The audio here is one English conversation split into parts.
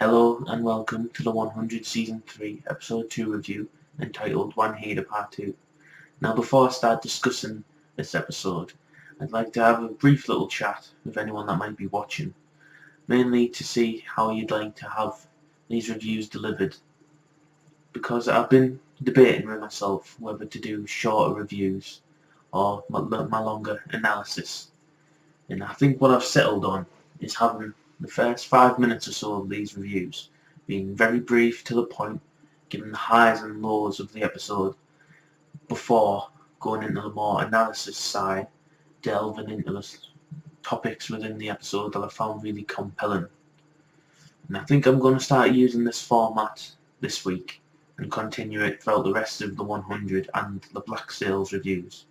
Hello and welcome to the 100 Season 3 Episode 2 review entitled Wanheda Part 2. Now before I start discussing this episode, I'd like to have a brief little chat with anyone that might be watching, mainly to see how you'd like to have these reviews delivered, because I've been debating with myself whether to do shorter reviews or my longer analysis, and I think what I've settled on is having the first 5 minutes or so of these reviews being very brief, to the point, giving the highs and lows of the episode before going into the more analysis side, delving into the topics within the episode that I found really compelling. And I think I'm going to start using this format this week and continue it throughout the rest of the 100 and the Black Sails reviews,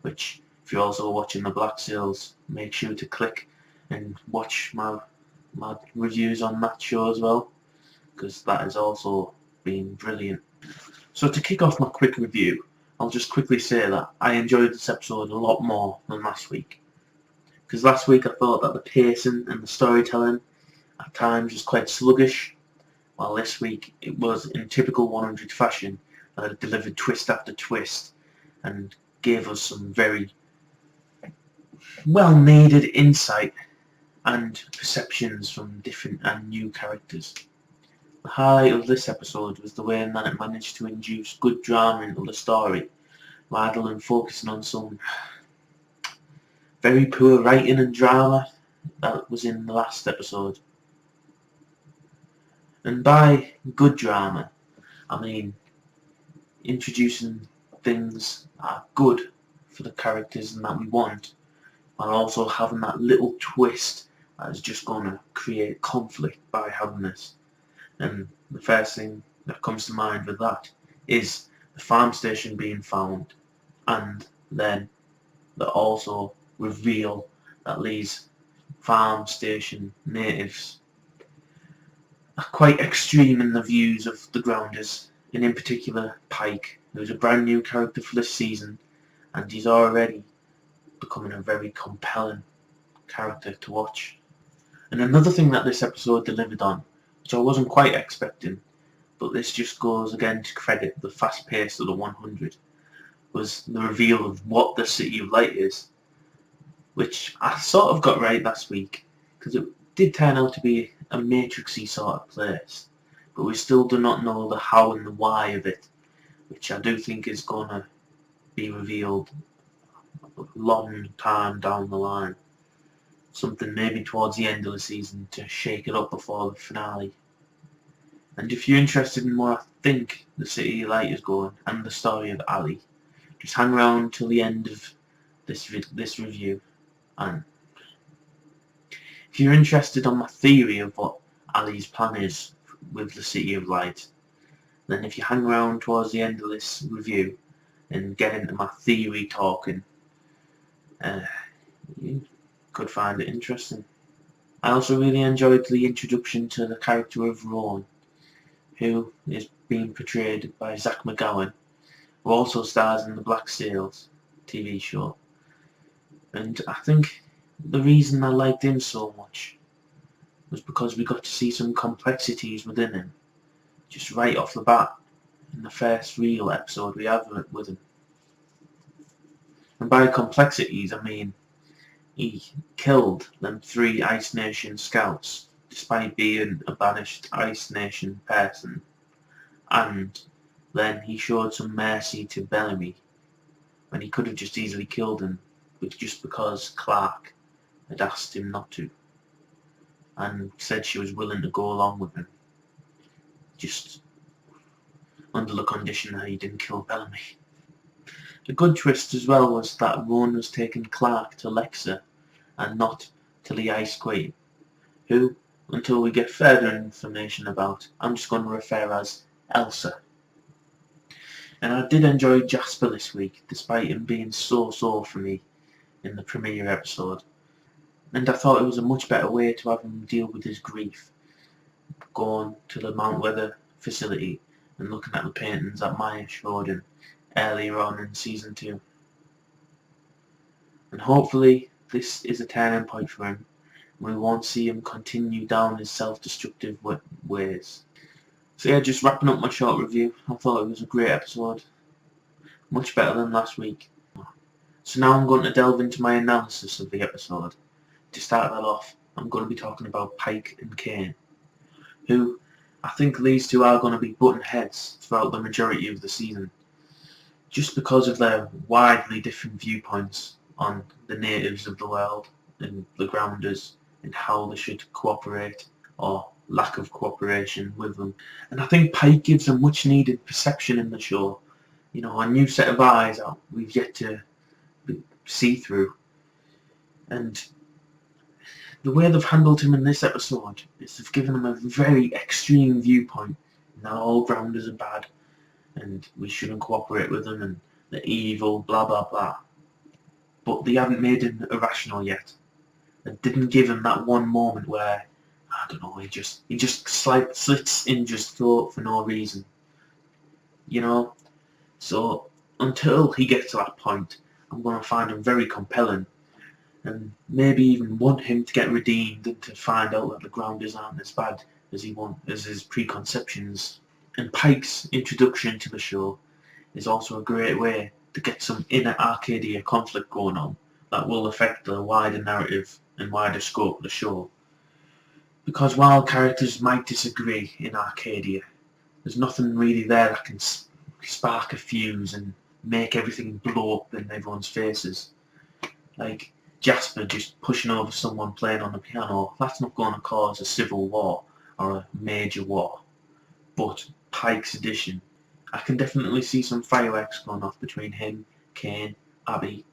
which, if you're also watching the Black Sails, make sure to click and watch my reviews on that show as well, because that has also been brilliant. So to kick off my quick review, I'll just quickly say that I enjoyed this episode a lot more than last week, because last week I thought that the pacing and the storytelling at times was quite sluggish, while this week it was in typical 100 fashion, that it delivered twist after twist and gave us some very well needed insight and perceptions from different and new characters. The highlight of this episode was the way that it managed to induce good drama into the story, rather than focusing on some very poor writing and drama that was in the last episode. And by good drama, I mean introducing things that are good for the characters and that we want, while also having that little twist that is just going to create conflict by having this. And the first thing that comes to mind with that is the farm station being found, and then they also reveal that these farm station natives are quite extreme in the views of the grounders, and in particular Pike, who's a brand new character for this season, and he's already becoming a very compelling character to watch. And another thing that this episode delivered on, which I wasn't quite expecting, but this just goes again to credit the fast pace of the 100, was the reveal of what the City of Light is, which I sort of got right last week, because it did turn out to be a matrixy sort of place, but we still do not know the how and the why of it, which I do think is going to be revealed a long time down the line. Something maybe towards the end of the season to shake it up before the finale. And if you're interested in where I think the City of Light is going and the story of Ali, just hang around till the end of this review. And if you're interested on my theory of what Ali's plan is with the City of Light, then if you hang around towards the end of this review and get into my theory talking, you could find it interesting. I also really enjoyed the introduction to the character of Rowan, who is being portrayed by Zach McGowan, who also stars in the Black Sails TV show. And I think the reason I liked him so much was because we got to see some complexities within him, just right off the bat, in the first real episode we have with him. And by complexities I mean he killed them 3 Ice Nation scouts despite being a banished Ice Nation person, and then he showed some mercy to Bellamy when he could have just easily killed him, but just because Clark had asked him not to and said she was willing to go along with him, just under the condition that he didn't kill Bellamy. A good twist as well was that Rowan was taking Clark to Lexa and not to the Ice Queen, who, until we get further information about, I'm just going to refer as Elsa. And I did enjoy Jasper this week, despite him being so for me in the premiere episode. And I thought it was a much better way to have him deal with his grief, going to the Mount Weather facility and looking at the paintings that Maya showed him earlier on in season 2. And hopefully this is a turning point for him, We won't see him continue down his self-destructive ways. So yeah, just wrapping up my short review. I thought it was a great episode. Much better than last week. So now I'm going to delve into my analysis of the episode. To start that off, I'm going to be talking about Pike and Kane, who I think these two are going to be button heads throughout the majority of the season, just because of their widely different viewpoints on the natives of the world and the grounders and how they should cooperate or lack of cooperation with them. And I think Pike gives a much needed perception in the show, a new set of eyes that we've yet to see through. And the way they've handled him in this episode is they've given him a very extreme viewpoint. Now all grounders are bad and we shouldn't cooperate with them and they're evil, blah blah blah. But they haven't made him irrational yet. They didn't give him that one moment where, I don't know, he just slits Indra's throat for no reason. So until he gets to that point, I'm going to find him very compelling and maybe even want him to get redeemed and to find out that the grounders aren't as bad as his preconceptions. And Pike's introduction to the show is also a great way to get some inner Arcadia conflict going on that will affect the wider narrative and wider scope of the show. Because while characters might disagree in Arcadia, there's nothing really there that can spark a fuse and make everything blow up in everyone's faces. Like Jasper just pushing over someone playing on the piano, that's not going to cause a civil war or a major war. But Pike's addition, I can definitely see some fireworks going off between him, Kane, Abby,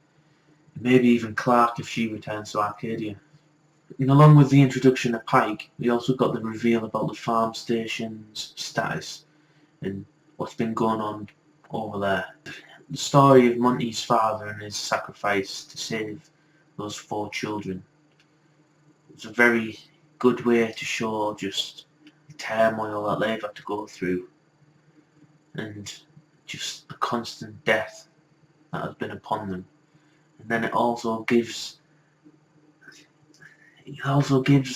and maybe even Clark if she returns to Arcadia. And along with the introduction of Pike, we also got the reveal about the farm station's status and what's been going on over there. The story of Monty's father and his sacrifice to save those 4 children. It's a very good way to show just the turmoil that they've had to go through and just the constant death that has been upon them. And then it also gives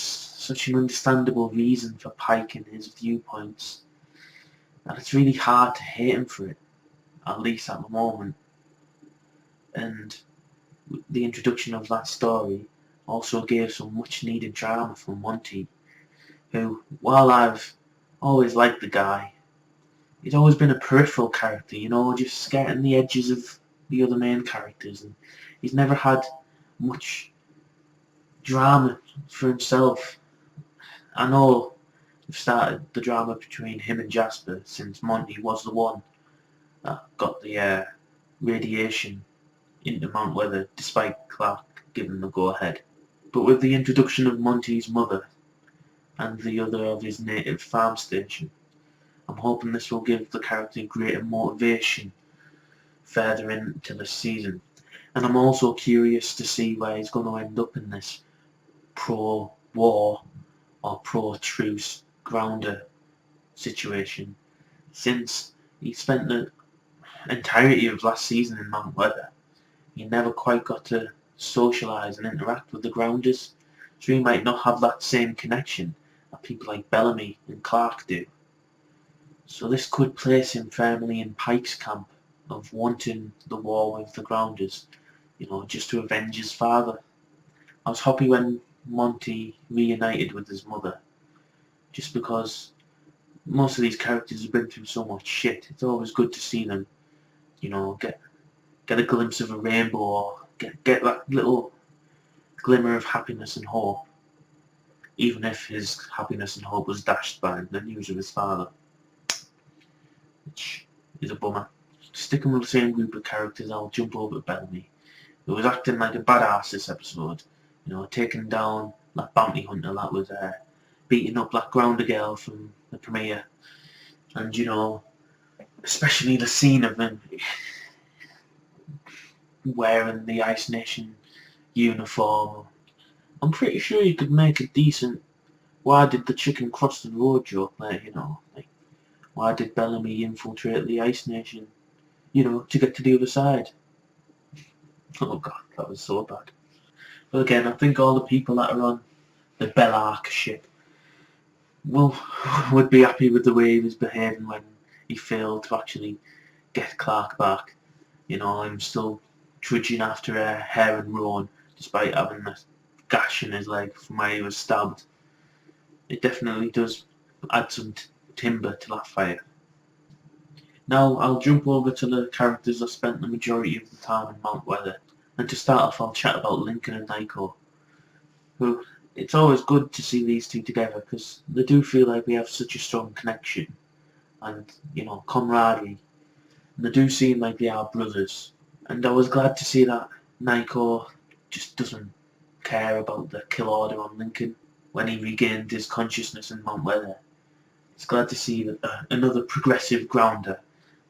such an understandable reason for Pike and his viewpoints that it's really hard to hate him for it, at least at the moment. And the introduction of that story also gave some much needed drama from Monty, who, while I've always liked the guy, he's always been a peripheral character, just skirting the edges of the other main characters, and he's never had much drama for himself. I know they've started the drama between him and Jasper since Monty was the one that got the radiation into Mount Weather, despite Clark giving the go-ahead. But with the introduction of Monty's mother and the other of his native farm station, I'm hoping this will give the character greater motivation further into the season. And I'm also curious to see where he's going to end up in this pro-war or pro-truce grounder situation, since he spent the entirety of last season in Mount Weather. He never quite got to socialise and interact with the grounders, so he might not have that same connection that people like Bellamy and Clark do. So this could place him firmly in Pike's camp of wanting the war with the grounders, just to avenge his father. I was happy when Monty reunited with his mother, just because most of these characters have been through so much shit. It's always good to see them, get a glimpse of a rainbow or get that little glimmer of happiness and hope, even if his happiness and hope was dashed by the news of his father, which is a bummer. Sticking with the same group of characters, I'll jump over to Bellamy, who was acting like a badass this episode, taking down that bounty hunter that was beating up that grounder girl from the premiere, and especially the scene of him wearing the Ice Nation uniform. I'm pretty sure you could make a decent "why did the chicken cross the road" joke there, like why did Bellamy infiltrate the Ice Nation, to get to the other side. Oh god, that was so bad. But again, I think all the people that are on the Bellark ship. Well, would be happy with the way he was behaving when he failed to actually get Clark back. You know, I'm still trudging after Hare and Rowan, despite having a gash in his leg from where he was stabbed. It definitely does add some timber to that fire. Now I'll jump over to the characters I spent the majority of the time in Mount Weather, and to start off I'll chat about Lincoln and Nico, who it's always good to see these two together because they do feel like we have such a strong connection and, you know, camaraderie, and they do seem like they are brothers. And I was glad to see that Nico just doesn't care about the kill order on Lincoln when he regained his consciousness in Mount Weather. It's glad to see that another progressive grounder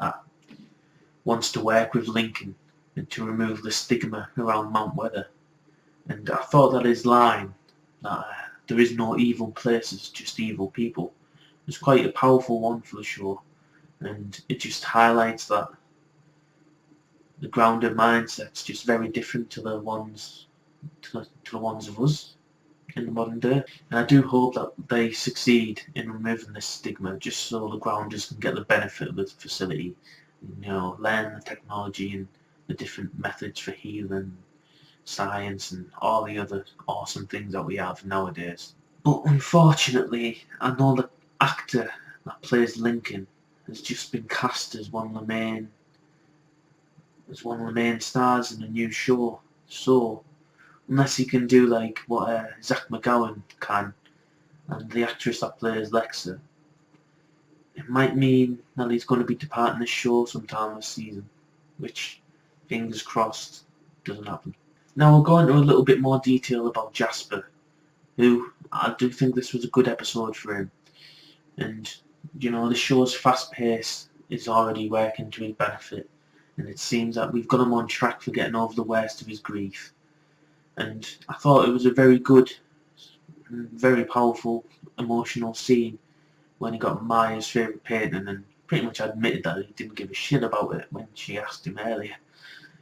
that wants to work with Lincoln and to remove the stigma around Mount Weather. And I thought that his line, that there is no evil places, just evil people, was quite a powerful one for the show, and it just highlights that the grounded mindset's just very different to the ones of us in the modern day. And I do hope that they succeed in removing this stigma, just so the grounders can get the benefit of the facility, you know, learn the technology and the different methods for healing, science and all the other awesome things that we have nowadays. But unfortunately, I know the actor that plays Lincoln has just been cast as one of the main stars in the new show. So unless he can do like what Zach McGowan can, and the actress that plays Lexa, it might mean that he's going to be departing the show sometime this season, which, fingers crossed, doesn't happen. Now we'll go into a little bit more detail about Jasper, who I do think this was a good episode for him. And, you know, the show's fast pace is already working to his benefit, and it seems that we've got him on track for getting over the worst of his grief. And I thought it was a very good, very powerful, emotional scene when he got Maya's favourite painting and pretty much admitted that he didn't give a shit about it when she asked him earlier.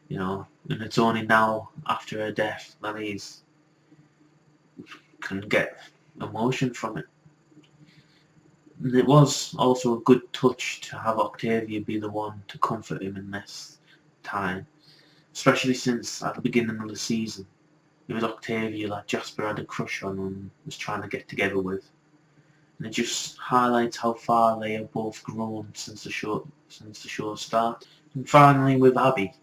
You know, and it's only now, after her death, that he's can get emotion from it. And it was also a good touch to have Octavia be the one to comfort him in this time, especially since at the beginning of the season it was Octavia that Jasper had a crush on and was trying to get together with. And it just highlights how far they have both grown since the show started. And finally with Abby,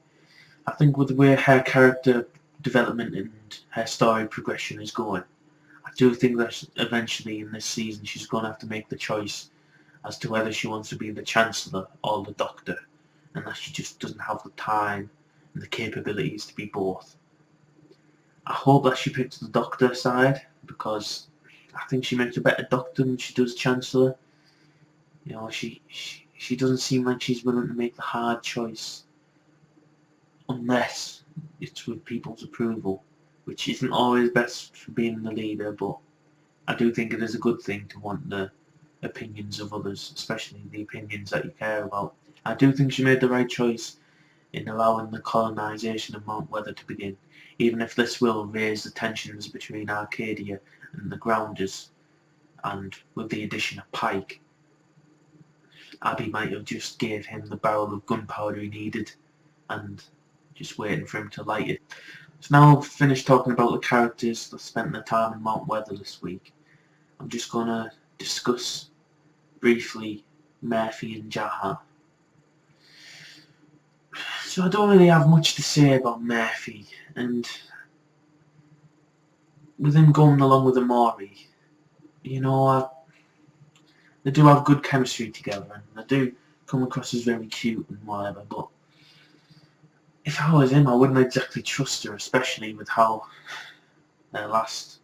I think with the way her character development and her story progression is going, I do think that eventually in this season she's going to have to make the choice as to whether she wants to be the Chancellor or the Doctor, and that she just doesn't have the time and the capabilities to be both. I hope that she picks the Doctor side, because I think she makes a better Doctor than she does Chancellor. You know, she doesn't seem like she's willing to make the hard choice unless it's with people's approval, which isn't always best for being the leader, but I do think it is a good thing to want the opinions of others, especially the opinions that you care about. I do think she made the right choice in allowing the colonisation of Mount Weather to begin, even if this will raise the tensions between Arcadia and the Grounders, and with the addition of Pike, Abby might have just gave him the barrel of gunpowder he needed and just waiting for him to light it. So now I've finished talking about the characters that spent their time in Mount Weather this week. I'm just going to discuss briefly Murphy and Jaha. So I don't really have much to say about Murphy, and with him going along with Amori, you know, they do have good chemistry together, and they do come across as very cute and whatever, but if I was him, I wouldn't exactly trust her, especially with how their last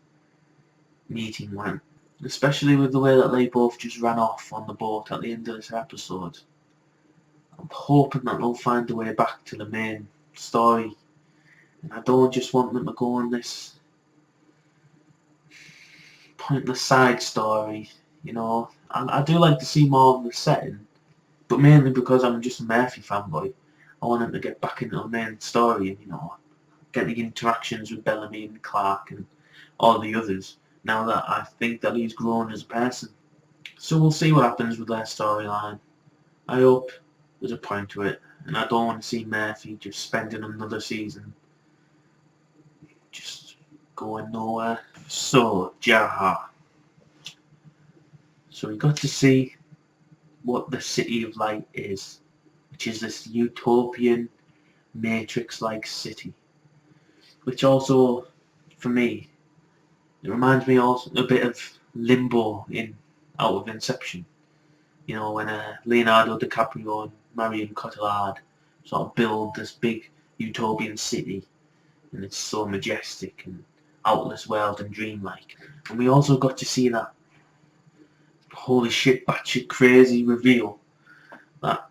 meeting went. Especially with the way that they both just ran off on the boat at the end of this episode. I'm hoping that they'll find a way back to the main story, and I don't just want them to go on this pointless side story, you know. I do like to see more of the setting, but mainly because I'm just a Murphy fanboy. I want him to get back into the main story and, you know, get the interactions with Bellamy and Clark and all the others, now that I think that he's grown as a person. So we'll see what happens with their storyline. I hope there's a point to it, and I don't want to see Murphy just spending another season just going nowhere. So, Jaha. So we got to see what the City of Light is, which is this utopian, Matrix-like city. Which also, for me, it reminds me also a bit of Limbo out of Inception. You know, when Leonardo DiCaprio and Marion Cotillard sort of build this big utopian city, and it's so majestic and outless world and dreamlike. And we also got to see that holy shit batshit crazy reveal that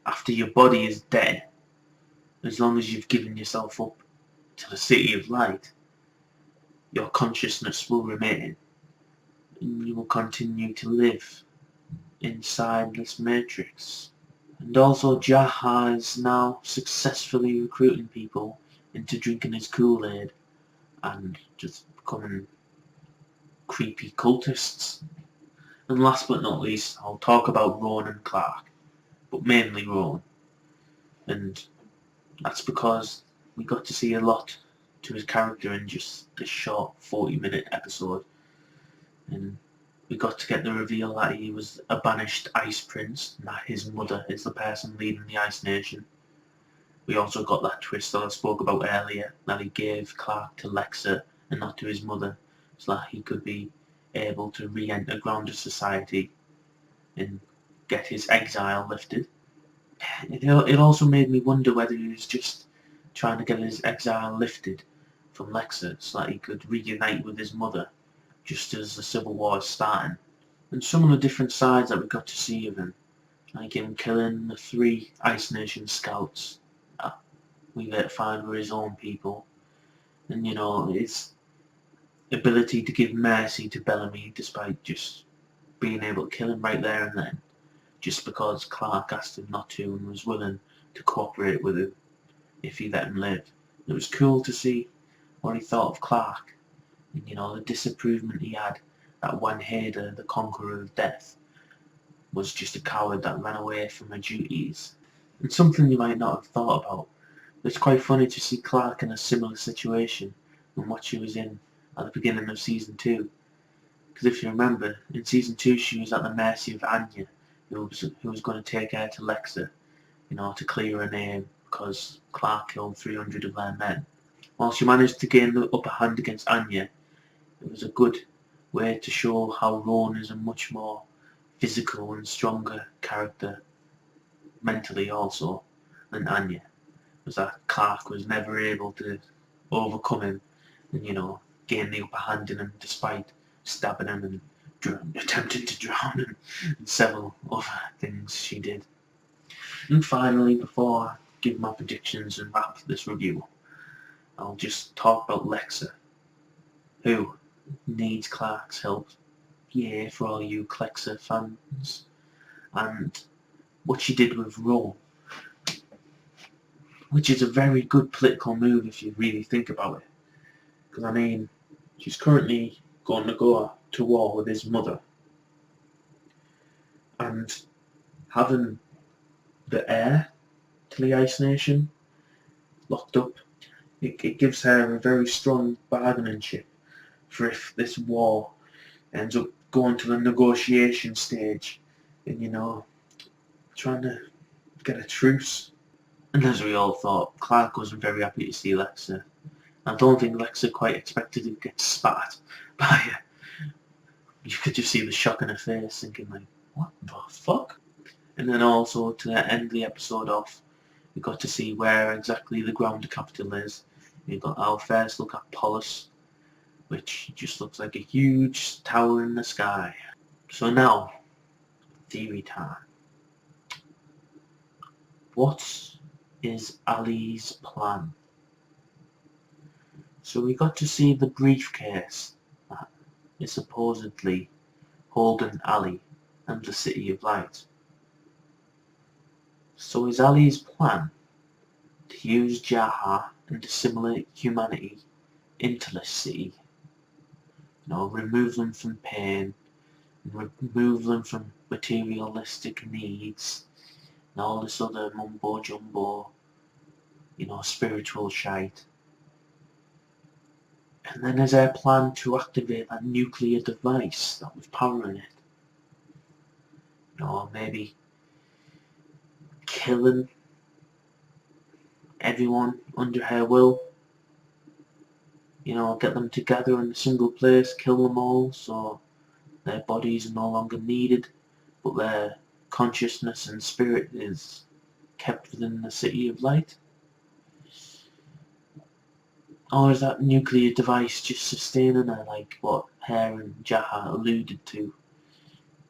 after your body is dead, as long as you've given yourself up to the City of Light, your consciousness will remain and you will continue to live inside this matrix. And also Jaha is now successfully recruiting people into drinking his Kool-Aid and just becoming creepy cultists. And last but not least, I'll talk about Rowan and Clark, but mainly Rowan. And that's because we got to see a lot to his character in just this short 40-minute episode. And we got to get the reveal that he was a banished Ice Prince, and that his mother is the person leading the Ice Nation. We also got that twist that I spoke about earlier, that he gave Clark to Lexa and not to his mother, so that he could be able to re-enter grounded society and get his exile lifted. It also made me wonder whether he was just trying to get his exile lifted from Lexa so that he could reunite with his mother just as the Civil War is starting. And some of the different sides that we got to see of him, like him killing the 3 Ice Nation scouts that we later find were his own people, and you know, his ability to give mercy to Bellamy despite just being able to kill him right there and then, just because Clark asked him not to and was willing to cooperate with him if he let him live. It was cool to see what he thought of Clark, and you know, the disapproval he had that Wanheda, the conqueror of death, was just a coward that ran away from her duties. And something you might not have thought about. It's quite funny to see Clark in a similar situation than what she was in at the beginning of season 2. Because if you remember, in season 2 she was at the mercy of Anya, who was going to take her to Lexa, you know, to clear her name because Clark killed 300 of their men. While she managed to gain the upper hand against Anya, it was a good way to show how Rowan is a much more physical and stronger character, mentally also, than Anya. Was that Clark was never able to overcome him and, you know, gain the upper hand in him despite stabbing him and attempting to drown him and several other things she did. And finally, before I give my predictions and wrap this review, I'll just talk about Lexa, who needs Clark's help. Yeah, for all you Clexa fans. And what she did with Rome, which is a very good political move if you really think about it. Because, I mean, she's currently going to go to war with his mother. And having the heir to the Ice Nation locked up, it gives her a very strong bargaining chip for if this war ends up going to the negotiation stage and, you know, trying to get a truce. And as we all thought, Clark wasn't very happy to see Lexa. I don't think Lexa quite expected to get spat by her. You could just see the shock in her face, thinking like, what the fuck? And then also, to end the episode off, we got to see where exactly the ground capital is. We got our first look at Polis, which just looks like a huge tower in the sky. So now, theory time. What is Ali's plan? So we got to see the briefcase that is supposedly holding Ali and the City of Light. So is Ali's plan to use Jaha and assimilate humanity into the city? remove them from pain, remove them from materialistic needs, and all this other mumbo jumbo, spiritual shite. And then there's our plan to activate that nuclear device that was powering it. Maybe killing everyone under her will. Get them together in a single place, kill them all, so their bodies are no longer needed, but their consciousness and spirit is kept within the City of Light? Or is that nuclear device just sustaining her, like what Hare and Jaha alluded to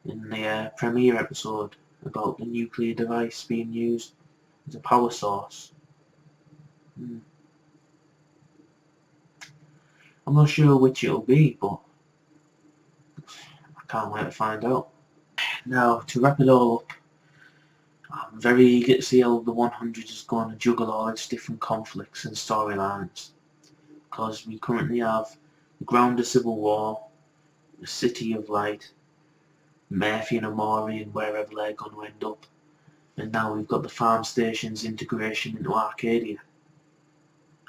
in the premiere episode about the nuclear device being used as a power source? I'm not sure which it'll be, but I can't wait to find out. Now, to wrap it all up, I'm very eager to see how the 100 is going to juggle all its different conflicts and storylines, because we currently have the ground of civil war, the City of Light, Murphy and Amori and wherever they're going to end up, and now we've got the farm station's integration into Arcadia,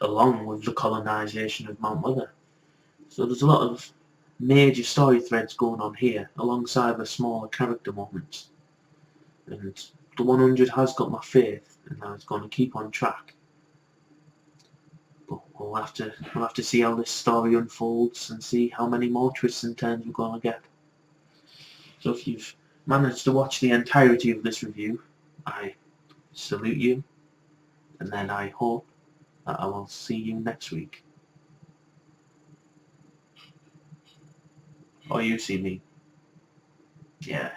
along with the colonisation of Mount Weather. So there's a lot of major story threads going on here, alongside the smaller character moments. And the 100 has got my faith, and now it's going to keep on track. But we'll have to see how this story unfolds and see how many more twists and turns we're going to get. So if you've managed to watch the entirety of this review, I salute you, and then I hope that I will see you next week. Or you see me. Yeah.